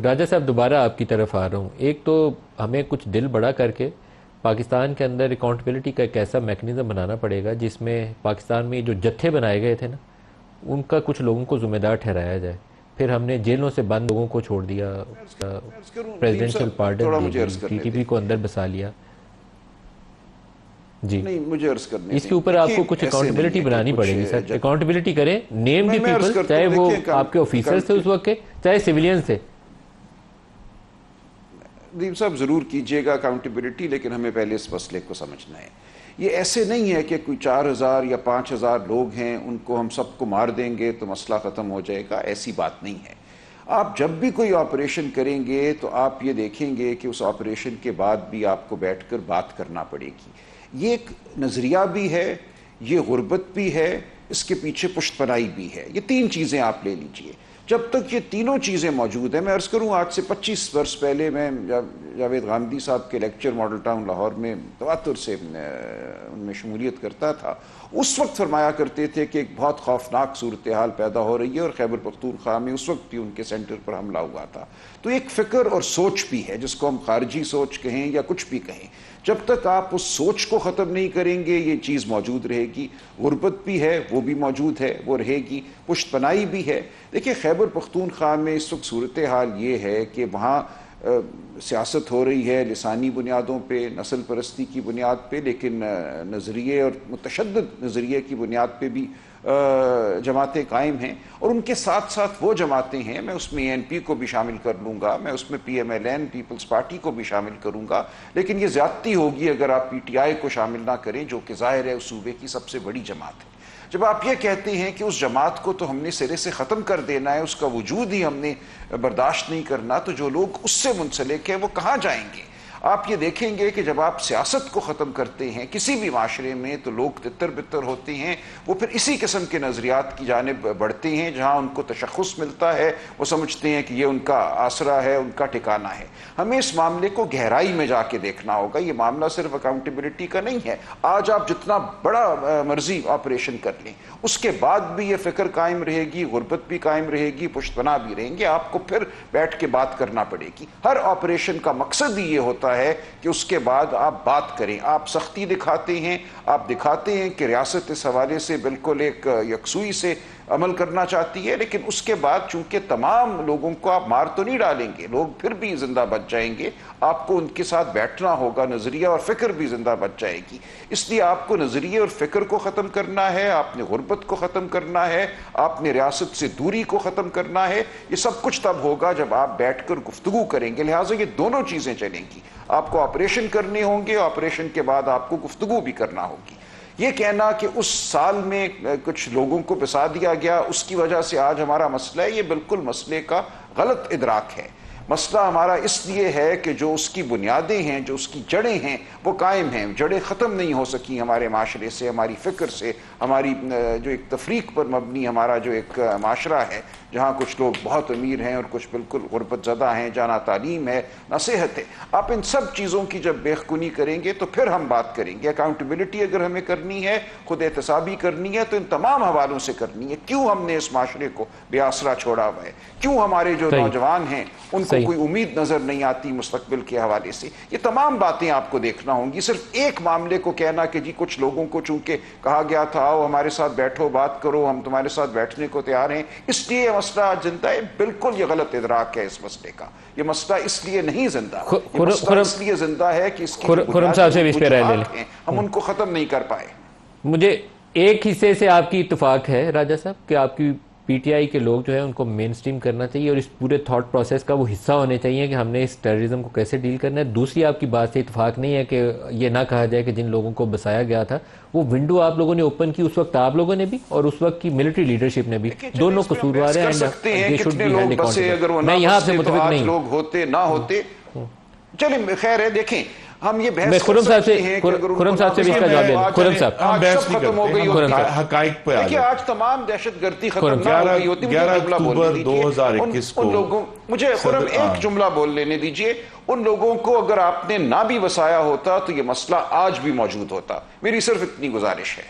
راجہ صاحب دوبارہ آپ کی طرف آ رہا ہوں. ایک تو ہمیں کچھ دل بڑا کر کے پاکستان کے اندر اکاؤنٹیبلٹی کا ایک ایسا میکنزم بنانا پڑے گا جس میں پاکستان میں جو جتھے بنائے گئے تھے نا ان کا کچھ لوگوں کو ذمہ دار ٹھہرایا جائے. پھر ہم نے جیلوں سے بند لوگوں کو چھوڑ دیا, پریزیڈنشل پارڈن دی, ٹی ٹی پی کو اندر بسا لیا. جی نہیں, مجھے عرض کرنے اس کے اوپر آپ کو کچھ اکاؤنٹیبلٹی بنانی پڑے گی سر. اکاؤنٹیبلٹی کریں نیم دی پیپل, چاہے وہ آپ کے آفیسرز تھے اس وقت کے, چاہے سیویلینز تھے. ندیم صاحب ضرور کیجئے گا اکاؤنٹیبلٹی, لیکن ہمیں پہلے اس مسئلے کو سمجھنا ہے. یہ ایسے نہیں ہے کہ کوئی 4000 یا 5000 لوگ ہیں ان کو ہم سب کو مار دیں گے تو مسئلہ ختم ہو جائے گا. ایسی بات نہیں ہے. آپ جب بھی کوئی آپریشن کریں گے تو آپ یہ دیکھیں گے کہ اس آپریشن کے بعد بھی آپ کو بیٹھ کر بات کرنا پڑے گی. یہ ایک نظریہ بھی ہے, یہ غربت بھی ہے, اس کے پیچھے پشت پناہی بھی ہے. یہ 3 چیزیں آپ لے لیجئے. جب تک یہ تینوں چیزیں موجود ہیں, میں عرض کروں آج سے 25 برس پہلے میں جاوید غامدی صاحب کے لیکچر ماڈل ٹاؤن لاہور میں تواتر سے ان میں شمولیت کرتا تھا. اس وقت فرمایا کرتے تھے کہ ایک بہت خوفناک صورتحال پیدا ہو رہی ہے اور خیبر پختونخوا میں اس وقت بھی ان کے سینٹر پر حملہ ہوا تھا. تو ایک فکر اور سوچ بھی ہے جس کو ہم خارجی سوچ کہیں یا کچھ بھی کہیں. جب تک آپ اس سوچ کو ختم نہیں کریں گے یہ چیز موجود رہے گی. غربت بھی ہے, وہ بھی موجود ہے, وہ رہے گی. پشت پناہی بھی ہے. دیکھیں خیبر پختونخوا میں اس وقت صورتحال یہ ہے کہ وہاں سیاست ہو رہی ہے لسانی بنیادوں پہ, نسل پرستی کی بنیاد پہ, لیکن نظریے اور متشدد نظریے کی بنیاد پہ بھی جماعتیں قائم ہیں. اور ان کے ساتھ ساتھ وہ جماعتیں ہیں, میں اس میں اے این پی کو بھی شامل کر لوں گا, میں اس میں P M L N Peoples Party کو بھی شامل کروں گا, لیکن یہ زیادتی ہوگی اگر آپ پی ٹی آئی کو شامل نہ کریں جو کہ ظاہر ہے اس صوبے کی سب سے بڑی جماعت ہے. جب آپ یہ کہتے ہیں کہ اس جماعت کو تو ہم نے سرے سے ختم کر دینا ہے, اس کا وجود ہی ہم نے برداشت نہیں کرنا, تو جو لوگ اس سے منسلک ہیں وہ کہاں جائیں گے؟ آپ یہ دیکھیں گے کہ جب آپ سیاست کو ختم کرتے ہیں کسی بھی معاشرے میں تو لوگ تتر بتر ہوتے ہیں, وہ پھر اسی قسم کے نظریات کی جانب بڑھتے ہیں. جہاں ان کو تشخص ملتا ہے وہ سمجھتے ہیں کہ یہ ان کا آسرا ہے, ان کا ٹھکانہ ہے. ہمیں اس معاملے کو گہرائی میں جا کے دیکھنا ہوگا. یہ معاملہ صرف اکاؤنٹیبلٹی کا نہیں ہے. آج آپ جتنا بڑا مرضی آپریشن کر لیں اس کے بعد بھی یہ فکر قائم رہے گی, غربت بھی قائم رہے گی, پشت پناہ بھی رہیں گے. آپ کو پھر بیٹھ کے بات کرنا پڑے گی. ہر آپریشن کا مقصد ہی یہ ہوتا ہے کہ اس کے بعد آپ بات کریں. آپ سختی دکھاتے ہیں, آپ دکھاتے ہیں کہ ریاست اس حوالے سے بالکل ایک یکسوئی سے عمل کرنا چاہتی ہے, لیکن اس کے بعد چونکہ تمام لوگوں کو آپ مار تو نہیں ڈالیں گے, لوگ پھر بھی زندہ بچ جائیں گے. آپ کو ان کے ساتھ بیٹھنا ہوگا, نظریہ اور فکر بھی زندہ بچ جائے گی. اس لیے آپ کو نظریے اور فکر کو ختم کرنا ہے, آپ نے غربت کو ختم کرنا ہے, آپ نے ریاست سے دوری کو ختم کرنا ہے. یہ سب کچھ تب ہوگا جب آپ بیٹھ کر گفتگو کریں گے. لہٰذا یہ دونوں چیزیں چلیں گی. آپ کو آپریشن کرنے ہوں گے, آپریشن کے بعد آپ کو گفتگو بھی کرنا ہوگی. یہ کہنا کہ اس سال میں کچھ لوگوں کو پسا دیا گیا اس کی وجہ سے آج ہمارا مسئلہ ہے, یہ بالکل مسئلے کا غلط ادراک ہے. مسئلہ ہمارا اس لیے ہے کہ جو اس کی بنیادیں ہیں, جو اس کی جڑیں ہیں وہ قائم ہیں. جڑیں ختم نہیں ہو سکیں ہمارے معاشرے سے, ہماری فکر سے, ہماری جو ایک تفریق پر مبنی ہمارا جو ایک معاشرہ ہے جہاں کچھ لوگ بہت امیر ہیں اور کچھ بالکل غربت زدہ ہیں, جہاں نہ تعلیم ہے نہ صحت ہے. آپ ان سب چیزوں کی جب بیخونی کریں گے تو پھر ہم بات کریں گے. اکاؤنٹیبلٹی اگر ہمیں کرنی ہے, خود احتسابی کرنی ہے, تو ان تمام حوالوں سے کرنی ہے. کیوں ہم نے اس معاشرے کو بے آسرا چھوڑا ہوا ہے, کیوں ہمارے جو نوجوان ہیں ان کو کوئی امید نظر نہیں آتی مستقبل کے حوالے سے. یہ تمام باتیں آپ کو دیکھنا ہوں گی. صرف ایک معاملے کو کہنا کہ جی کچھ لوگوں کو چونکہ کہا گیا تھا آؤ ہمارے ساتھ بیٹھو بات کرو, ہم تمہارے ساتھ بیٹھنے کو تیار ہیں, اس لیے یہ مسئلہ آج زندہ ہے. بالکل یہ غلط ادراک ہے اس مسئلے کا. یہ مسئلہ اس لیے نہیں زندہ, یہ مسئلہ اس لیے زندہ ہے کہ اس کی وجوہات ہیں ہم ان کو ختم نہیں کر پائے. مجھے ایک حصے سے آپ کی اتفاق ہے راجہ صاحب کہ آپ کی پی ٹی آئی کے لوگ جو ہیں ان کو مین سٹریم کرنا چاہیے اور اس پورے تھاٹ پروسیس کا وہ حصہ ہونے چاہیے کہ ہم نے اس ٹیررزم کو کیسے ڈیل کرنا ہے. دوسری آپ کی بات سے اتفاق نہیں ہے کہ یہ نہ کہا جائے کہ جن لوگوں کو بسایا گیا تھا وہ ونڈو آپ لوگوں نے اوپن کی, اس وقت آپ لوگوں نے بھی اور اس وقت کی ملٹری لیڈرشپ نے بھی, دونوں قصوروار ہیں. میں یہاں سے متفق نہیں. لوگ ہوتے نہ ہوتے, چلیں خیر ہے. دیکھیں ہم یہ بحث خرم صاحب سے بھی اس کا جواب دیں. خرم صاحب آج سب ختم ہو گئی ہوتی, حقائق پہ دیکھیں آج تمام دہشت گردی ختم نہ ہو گئی ہوتی. 11 اکتوبر 2021 کو مجھے خرم ایک جملہ بول لینے دیجئے. ان لوگوں کو اگر آپ نے نہ بھی وسایا ہوتا تو یہ مسئلہ آج بھی موجود ہوتا. میری صرف اتنی گزارش ہے.